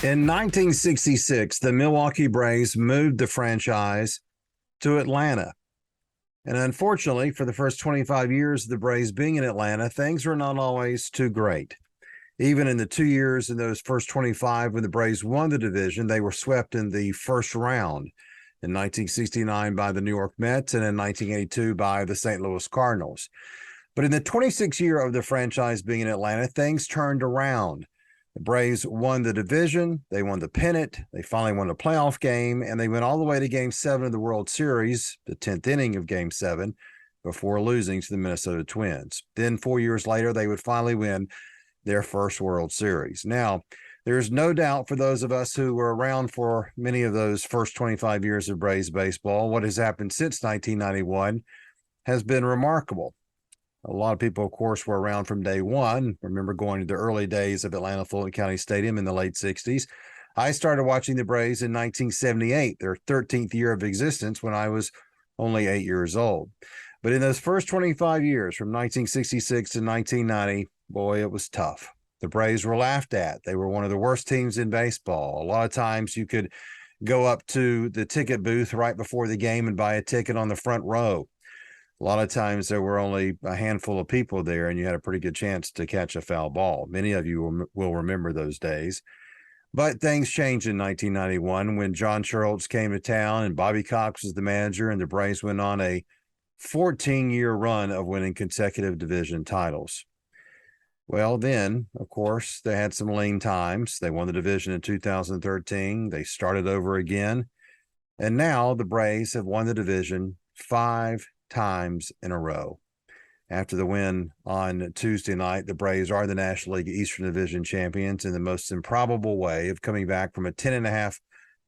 In 1966, the Milwaukee Braves moved the franchise to Atlanta. And unfortunately, for the first 25 years of the Braves being in Atlanta, things were not always too great. Even in the 2 years in those first 25 when the Braves won the division, they were swept in the first round in 1969 by the New York Mets and in 1982 by the St. Louis Cardinals. But in the 26th year of the franchise being in Atlanta, things turned around. The Braves won the division, they won the pennant, they finally won a playoff game, and they went all the way to Game 7 of the World Series, the 10th inning of Game 7, before losing to the Minnesota Twins. Then 4 years later, they would finally win their first World Series. Now, there's no doubt for those of us who were around for many of those first 25 years of Braves baseball, what has happened since 1991 has been remarkable. A lot of people, of course, were around from day one. Remember going to the early days of Atlanta Fulton County Stadium in the late 60s. I started watching the Braves in 1978, their 13th year of existence, when I was only 8 years old. But in those first 25 years, from 1966 to 1990, boy, it was tough. The Braves were laughed at. They were one of the worst teams in baseball. A lot of times you could go up to the ticket booth right before the game and buy a ticket on the front row. A lot of times there were only a handful of people there, and you had a pretty good chance to catch a foul ball. Many of you will remember those days. But things changed in 1991 when John Schuerholz came to town and Bobby Cox was the manager, and the Braves went on a 14-year run of winning consecutive division titles. Well, then, of course, they had some lean times. They won the division in 2013. They started over again. And now the Braves have won the division 5 times in a row. After the win on Tuesday night, the Braves are the National League Eastern Division champions in the most improbable way of coming back from a 10.5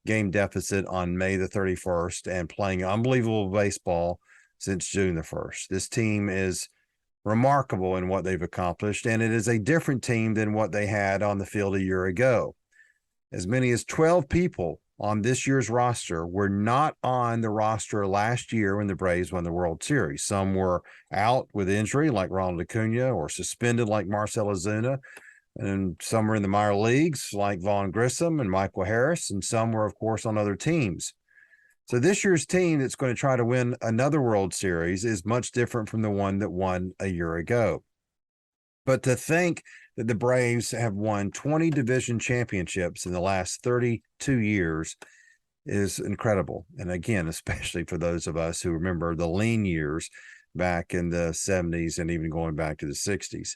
game deficit on May the 31st and playing unbelievable baseball since June the 1st. This team is remarkable in what they've accomplished, and it is a different team than what they had on the field a year ago. As many as 12 people on this year's roster were not on the roster last year when the Braves won the World Series. Some were out with injury, like Ronald Acuna, or suspended, like Marcell Ozuna, and some were in the minor leagues, like Vaughn Grissom and Michael Harris, and some were, of course, on other teams. So this year's team that's going to try to win another World Series is much different from the one that won a year ago. But to think that the Braves have won 20 division championships in the last 32 years is incredible. And again, especially for those of us who remember the lean years back in the 70s and even going back to the 60s.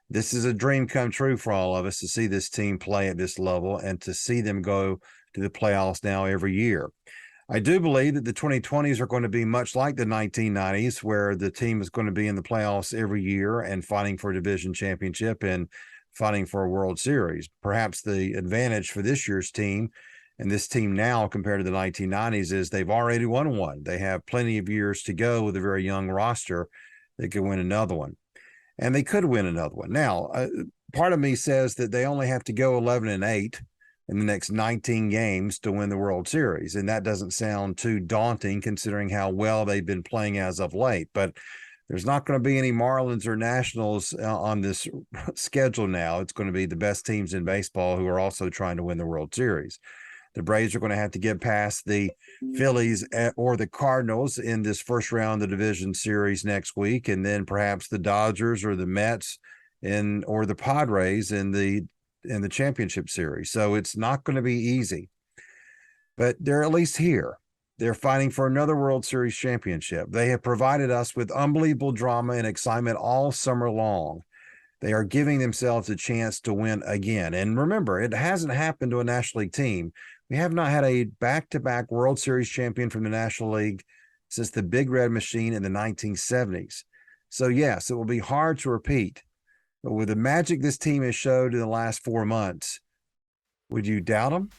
This is a dream come true for all of us to see this team play at this level and to see them go to the playoffs now every year. I do believe that the 2020s are going to be much like the 1990s, where the team is going to be in the playoffs every year and fighting for a division championship and fighting for a World Series. Perhaps the advantage for this year's team and this team now compared to the 1990s is they've already won one. They have plenty of years to go with a very young roster. They could win another one, and they could win another one. Now, part of me says that they only have to go 11-8 in the next 19 games to win the World Series. And that doesn't sound too daunting considering how well they've been playing as of late. But there's not going to be any Marlins or Nationals on this schedule now. It's going to be the best teams in baseball who are also trying to win the World Series. The Braves are going to have to get past the Phillies or the Cardinals in this first round of the division series next week, and then perhaps the Dodgers or the Mets or the Padres in the championship series. So it's not going to be easy, but they're at least here. They're fighting for another World Series championship. They have provided us with unbelievable drama and excitement all summer long. They are giving themselves a chance to win again. And remember, it hasn't happened to a National League team. We have not had a back-to-back World Series champion from the National League since the Big Red Machine in the 1970s. So yes, it will be hard to repeat. But with the magic this team has showed in the last 4 months, would you doubt them?